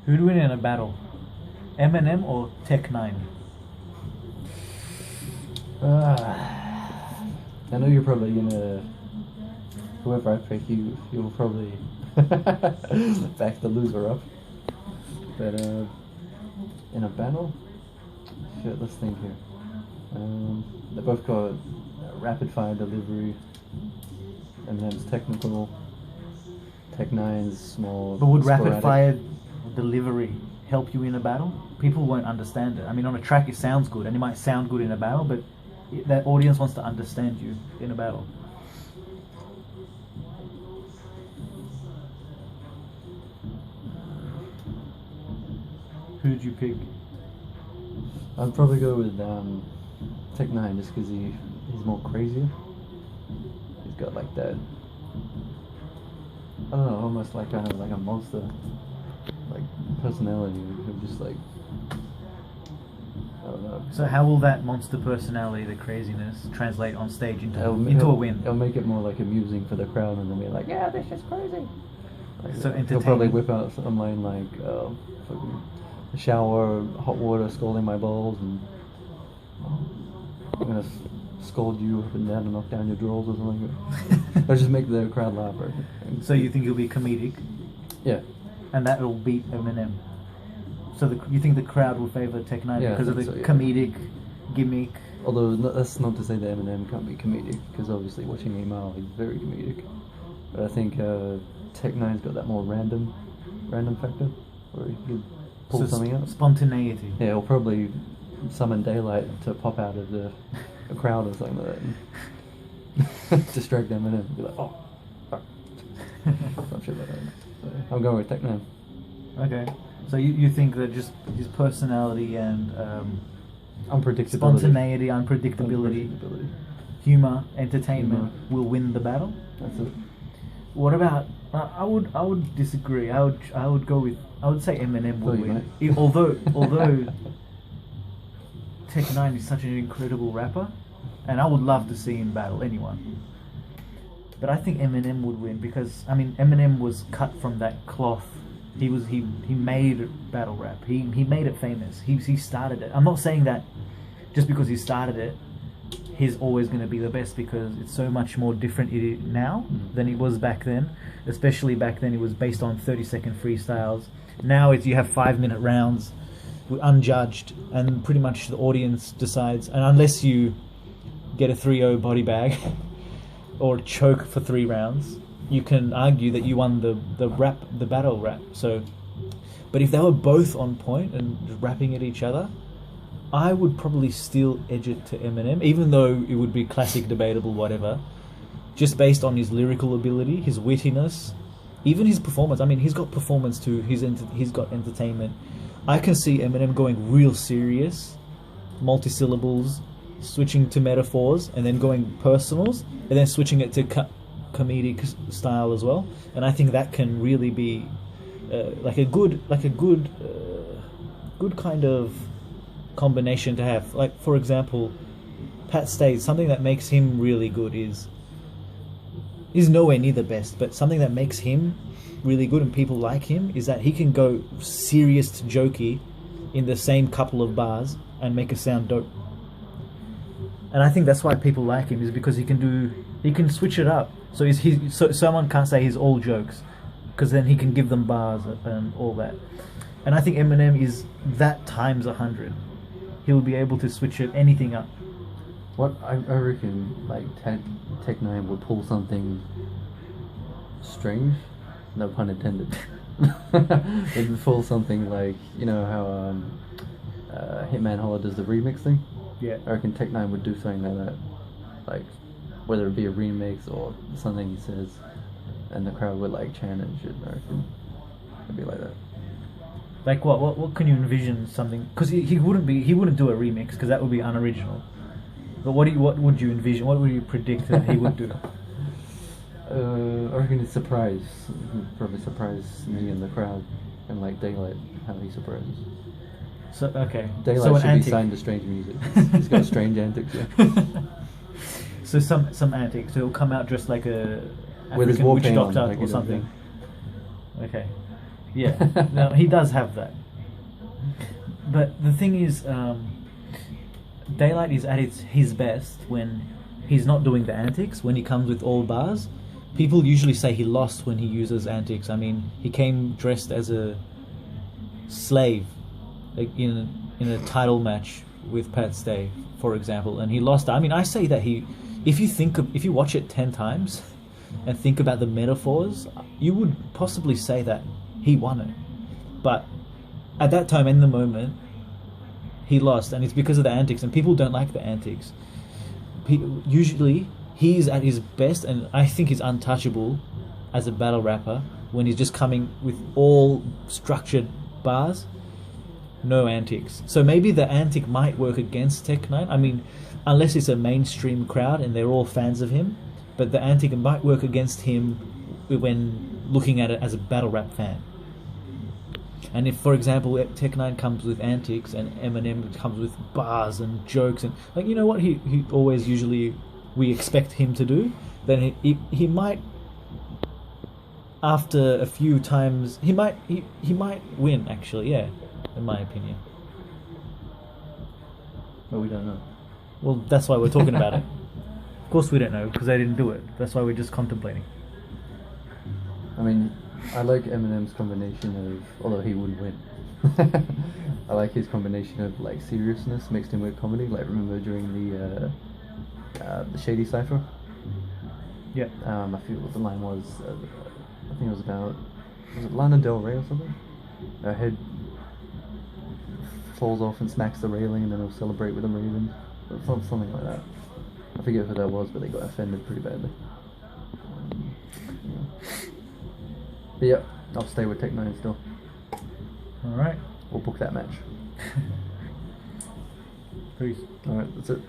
Who'd win in a battle? Eminem or Tech 9? I know you're probably gonna. Whoever I pick, you'll probably back the loser up. But in a battle, shit. Let's think here. They both got rapid fire delivery. Eminem's technical. Tech 9's more. But would sporadic. rapid fire delivery help you in a battle? People won't understand it. I mean, on a track it sounds good, and it might sound good in a battle, but that audience wants to understand you in a battle. Who'd you pick? I'd probably go with Tech 9 just because he's more crazier. He's got like that. I don't know, almost like kind of like a monster, like personality. Who just like I don't know. So how will that monster personality, the craziness, translate on stage into a win? It'll make it more like amusing for the crowd, and they'll be like, "Yeah, this is crazy." Like, So he'll probably entertaining. whip out some line like, "Fucking shower, hot water, scalding my balls, and I'm gonna scold you up and down and knock down your drawers or something." Or just make the crowd laugh. Right? So you think he'll be comedic, Yeah. and that will beat Eminem. So you think the crowd will favour Tech 9 Yeah, I because of the think so, yeah. comedic gimmick? Although that's not to say that Eminem can't be comedic, because obviously watching him out, he's very comedic. But I think Tech 9's got that more random factor, where he could pull something out. Spontaneity. Yeah, he'll probably summon daylight to pop out of the crowd or something like that, and distract Eminem and be like, "Oh, fuck," some shit like that. So I'm going with Tech 9. Okay. So you think that just his personality and Unpredictability. spontaneity, unpredictability, humor, entertainment will win the battle? That's it. What about? I would disagree. I would go with. I would say Eminem would you, win. mate. Although Tech 9 is such an incredible rapper, and I would love to see him battle anyone. But I think Eminem would win because Eminem was cut from that cloth. He made battle rap. He made it famous. He started it. I'm not saying that just because he started it, he's always going to be the best, because it's so much more different now than it was back then. Especially back then, it was based on 30-second freestyles. Now you have 5-minute rounds, unjudged, and pretty much the audience decides. And unless you get a 3-0 body bag or choke for 3 rounds, you can argue that you won the battle rap. So, but if they were both on point and rapping at each other, I would probably still edge it to Eminem, even though it would be classic, debatable, whatever. Just based on his lyrical ability, his wittiness, even his performance. I mean, he's got performance too. He's got entertainment. I can see Eminem going real serious, multi-syllables, switching to metaphors, and then going personals, and then switching it to comedic style as well. And I think that can really be a good kind of combination to have. Like, for example, Pat Stay, something that makes him really good is nowhere near the best, but something that makes him really good and people like him is that he can go serious to jokey in the same couple of bars and make it sound dope. And I think that's why people like him, is because he can switch it up. So someone can't say he's all jokes, because then he can give them bars and all that. And I think Eminem is that times 100. He'll be able to switch anything up. What I reckon, like Tech 9 would pull something strange, no pun intended. It would pull something like, you know how Hitman Holler does the remix thing. Yeah. I reckon Tech 9 would do something like that, like whether it be a remix or something he says, and the crowd would like chant and shit. I reckon it'd be like that. Like what can you envision something? Because he wouldn't do a remix, because that would be unoriginal. But what would you envision? What would you predict that he would do? I reckon he'd probably surprise me and the crowd, and like Daylight, how he surprises. So okay, Daylight so an should antic. be signed to Strange Music. He's got strange antics. Yeah. So some antics. So he'll come out dressed like a With his African war witch paint on, doctor like, or you know, something. Okay, Yeah, no, he does have that. But the thing is, Daylight is at his best when he's not doing the antics, when he comes with all bars. People usually say he lost when he uses antics. I mean, he came dressed as a slave, like in a title match with Pat Stay, for example, and he lost. I mean, I say that if you watch it 10 times and think about the metaphors, you would possibly say that he won it. But at that time, in the moment, he lost, and it's because of the antics, and people don't like the antics. Usually, he's at his best, and I think he's untouchable as a battle rapper when he's just coming with all structured bars, no antics. So maybe the antic might work against Tech9. I mean, unless it's a mainstream crowd and they're all fans of him, but the antic might work against him when looking at it as a battle rap fan. And if, for example, Tech9 comes with antics and Eminem comes with bars and jokes and like, you know what he always usually we expect him to do, then he might, after a few times, he might win, actually, yeah, in my opinion. But we don't know. Well, that's why we're talking about it. Of course we don't know, because they didn't do it. That's why we're just contemplating. I mean, I like Eminem's combination of, although he wouldn't win, I like his combination of like seriousness mixed in with comedy. Like, remember during the Shady Cypher? Yeah. I forget what the line was. I think it was about, was it Lana Del Rey or something? Her head falls off and smacks the railing, and then he'll celebrate with a raven. Something like that. I forget who that was, but they got offended pretty badly. But yeah, I'll stay with Tech9 still. Alright. We'll book that match. Peace. Alright, that's it.